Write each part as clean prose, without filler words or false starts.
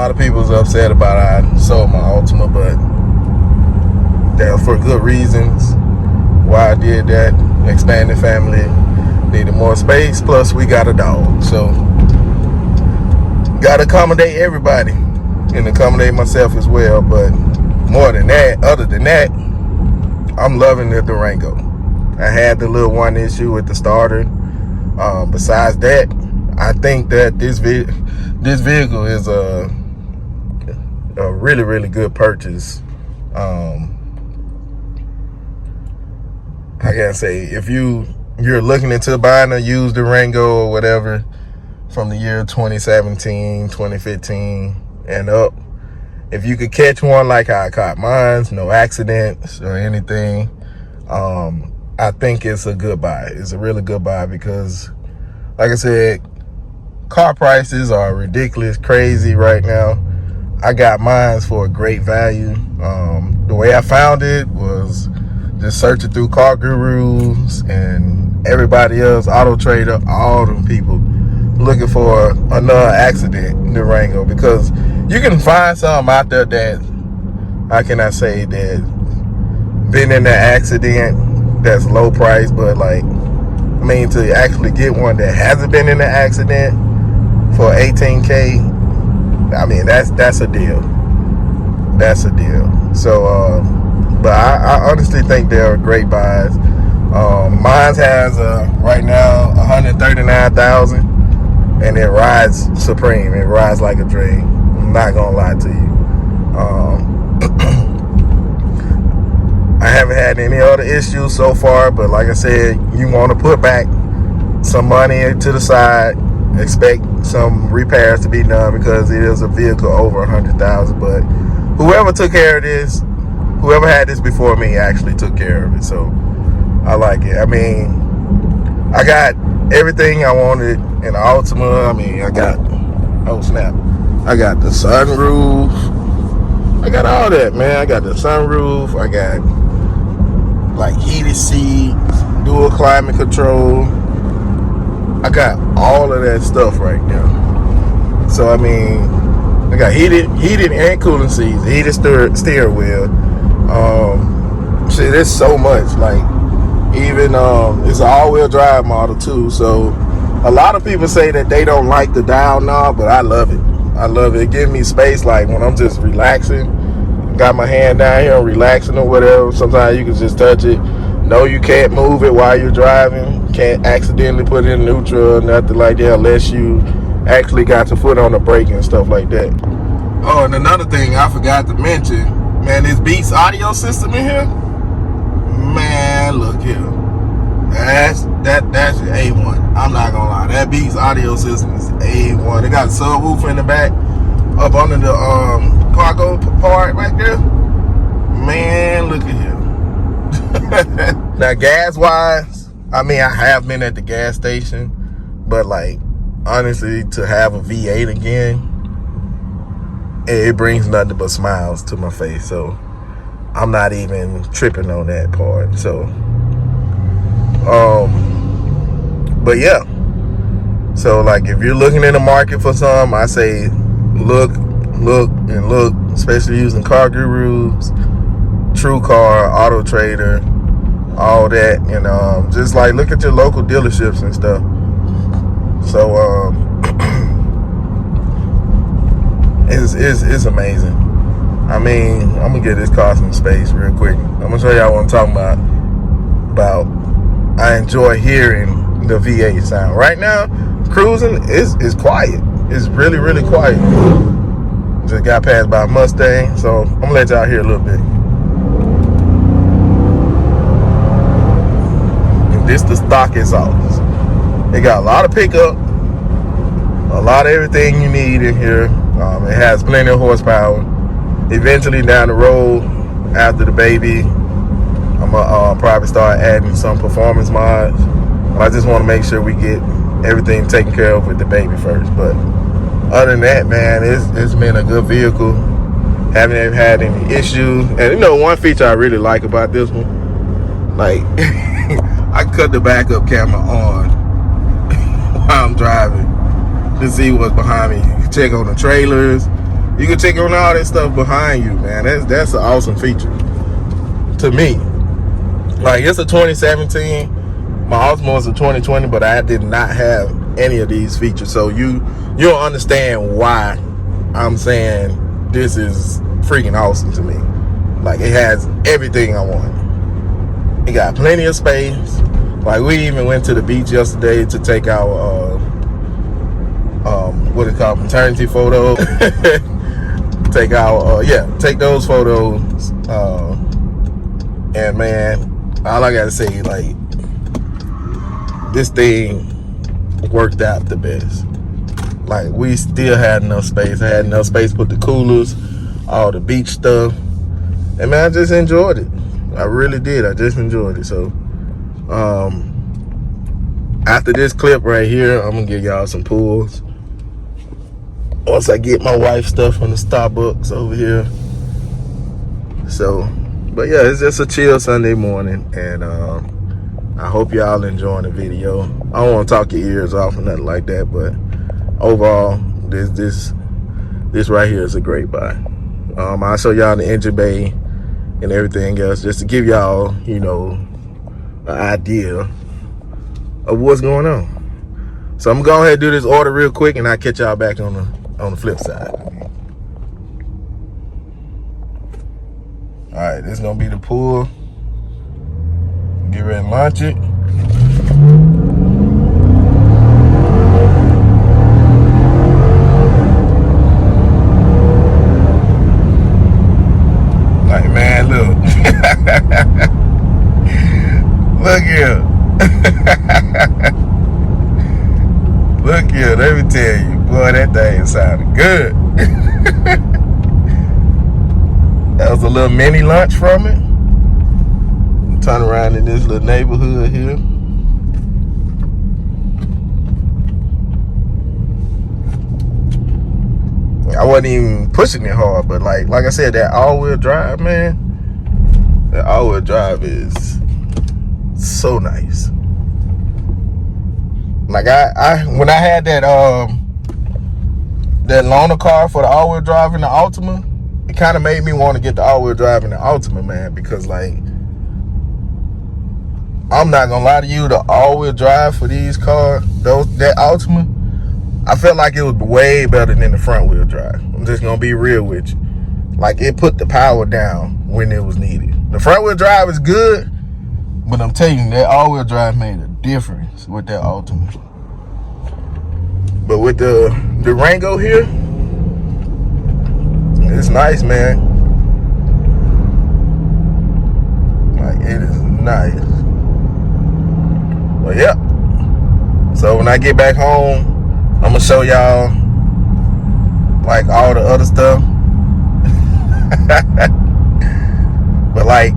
lot of people was upset about I sold my Altima, but that was for good reasons why I did that. Expanded family, needed more space, plus we got a dog, so gotta accommodate everybody and accommodate myself as well. But more than that, other than that, I'm loving the Durango. I had the little one issue with the starter. Besides that, I think that this vehicle is a really, really good purchase. I gotta say, if you're looking into buying a used Durango or whatever from the year 2017, 2015 and up, if you could catch one like how I caught mine, no accidents or anything, I think it's a good buy. It's a really good buy because, like I said, car prices are ridiculous, crazy right now. I got mine for a great value. The way I found it was just searching through car gurus and everybody else, Auto Trader, all them people looking for another accident Durango, because you can find some out there that, how can I say, that been in an accident that's low price, but like, I mean, to actually get one that hasn't been in an accident for 18K, I mean, that's a deal. That's a deal. So, but I honestly think they're great buys. Mine has right now 139,000, and it rides supreme. It rides like a dream. I'm not gonna lie to you. I haven't had any other issues so far, but like I said, you want to put back some money to the side, expect some repairs to be done because it is a vehicle over 100,000. But whoever took care of this, whoever had this before me actually took care of it, so I like it. I mean, I got everything I wanted in the Altima. I mean, I got, oh snap, I got the sunroof, I got all that, man. I got the sunroof, I got like heated seats, dual climate control. I got all of that stuff right now. So I mean, I got heated and cooling seats, heated steering wheel. Shit, there's so much. Like, even it's an all-wheel drive model too. So a lot of people say that they don't like the dial knob, but I love it. I love it. It gives me space, like when I'm just relaxing, got my hand down here, relaxing or whatever. Sometimes you can just touch it. No, you can't move it while you're driving. Can't accidentally put it in neutral or nothing like that unless you actually got your foot on the brake and stuff like that. Oh, and another thing I forgot to mention, man, this Beats audio system in here, man, look here. That's A1. I'm not gonna lie. That Beats audio system is A1. They got a subwoofer in the back, up under the cargo part right there. Man, look at here. Now, gas wise, I mean, I have been at the gas station, but like, honestly, to have a V8 again, it brings nothing but smiles to my face. So I'm not even tripping on that part. So, but yeah. So like, if you're looking in the market for some, I say look, especially using car gurus, True Car, Auto Trader, all that, and just like look at your local dealerships and stuff. So it's amazing. I mean, I'm gonna get this car some space real quick. I'm gonna show y'all what I'm talking about. I enjoy hearing the V8 sound. Right now, cruising is quiet. It's really, really quiet. Just got passed by a Mustang, so I'm gonna let y'all hear a little bit. And this the stock exhaust. It got a lot of pickup, a lot of everything you need in here. It has plenty of horsepower. Eventually down the road, after the baby, I'm gonna probably start adding some performance mods. But I just want to make sure we get everything taken care of with the baby first. But other than that, man, it's been a good vehicle. Haven't even had any issues. And one feature I really like about this one, like I cut the backup camera on while I'm driving to see what's behind me. You can check on the trailers. You can check on all that stuff behind you, man. That's an awesome feature to me. Like, it's a 2017. My Altima was a 2020, but I did not have any of these features. So you'll understand why I'm saying this is freaking awesome to me. Like, it has everything I want. It got plenty of space. Like, we even went to the beach yesterday to take our what it called, maternity photos. Take those photos. And man, all I gotta say, like, this thing worked out the best. Like, we still had enough space. I had enough space to put the coolers, all the beach stuff. And man, I just enjoyed it. I really did. I just enjoyed it. So, after this clip right here, I'm gonna give y'all some pulls. Once I get my wife's stuff from the Starbucks over here. So, but yeah, it's just a chill Sunday morning, and I hope y'all enjoying the video. I don't want to talk your ears off or nothing like that, but overall, this right here is a great buy. I'll show y'all the engine bay and everything else, just to give y'all, you know, an idea of what's going on. So I'm gonna go ahead and do this order real quick, and I'll catch y'all back on the flip side. All right, this is gonna be the pull. Get ready and launch it. Like, man, look. Look here. Look here, let me tell you, boy, that thing sounded good. That was a little mini lunch from it. Turn around in this little neighborhood here. I wasn't even pushing it hard, but like I said, that all-wheel drive, man, that all-wheel drive is so nice. Like, I when I had that loaner car for the all-wheel drive in the Altima, it kind of made me want to get the all-wheel drive in the Altima, man, because, like, I'm not gonna lie to you, the all-wheel drive for these cars, that Altima, I felt like it was way better than the front-wheel drive. I'm just gonna be real with you. Like, it put the power down when it was needed. The front-wheel drive is good, but I'm telling you, that all-wheel drive made a difference with that Altima. But with the Durango here, it's nice, man. Like, it is nice. But yeah. So when I get back home, I'm gonna show y'all like all the other stuff. But like,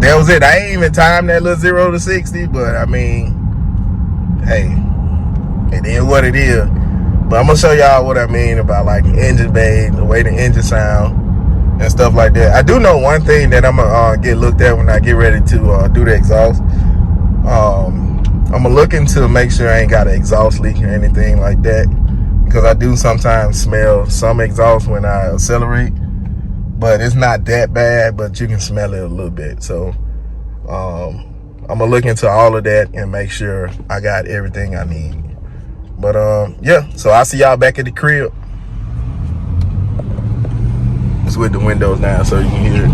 that was it. I ain't even timed that little 0 to 60, but I mean, hey, it is what it is. But I'm gonna show y'all what I mean about like the engine bay, the way the engine sound and stuff like that. I do know one thing that I'm gonna get looked at when I get ready to do the exhaust. I'm gonna look into make sure I ain't got an exhaust leak or anything like that, because I do sometimes smell some exhaust when I accelerate, but it's not that bad, but you can smell it a little bit. So I'm gonna look into all of that and make sure I got everything I need. But yeah, so I'll see y'all back at the crib. It's with the windows now so you can hear it.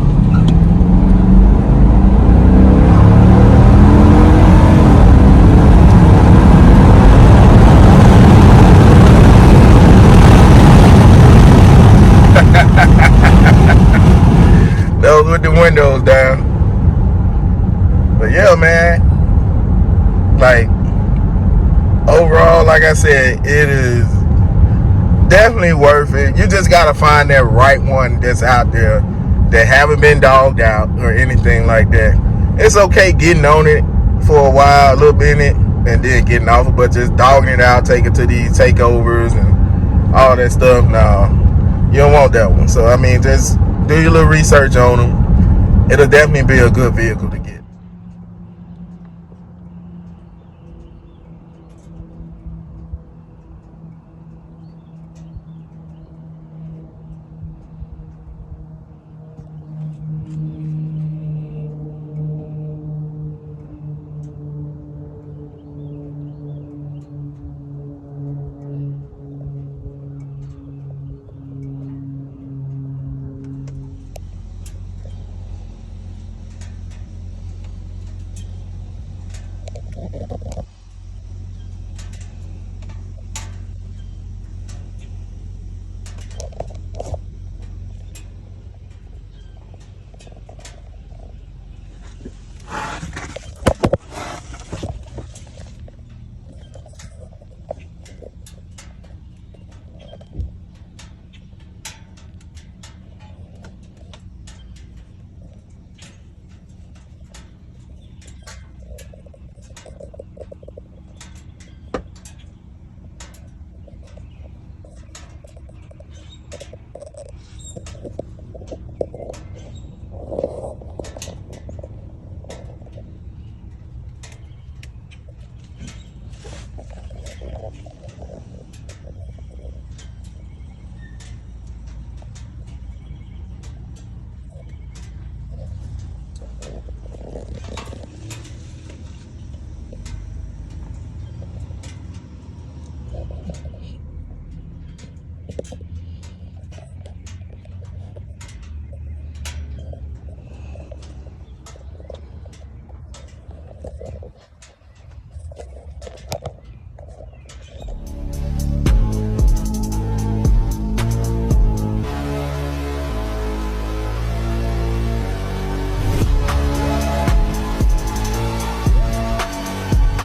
That was with the windows down. But yeah, man, like, overall, like I said, it is definitely worth it. You just gotta find that right one that's out there that haven't been dogged out or anything like that. It's okay getting on it for a while, a little bit in it, and then getting off it, but just dogging it out, taking to these takeovers and all that stuff, no, you don't want that one. So I mean, just do your little research on them. It'll definitely be a good vehicle to get.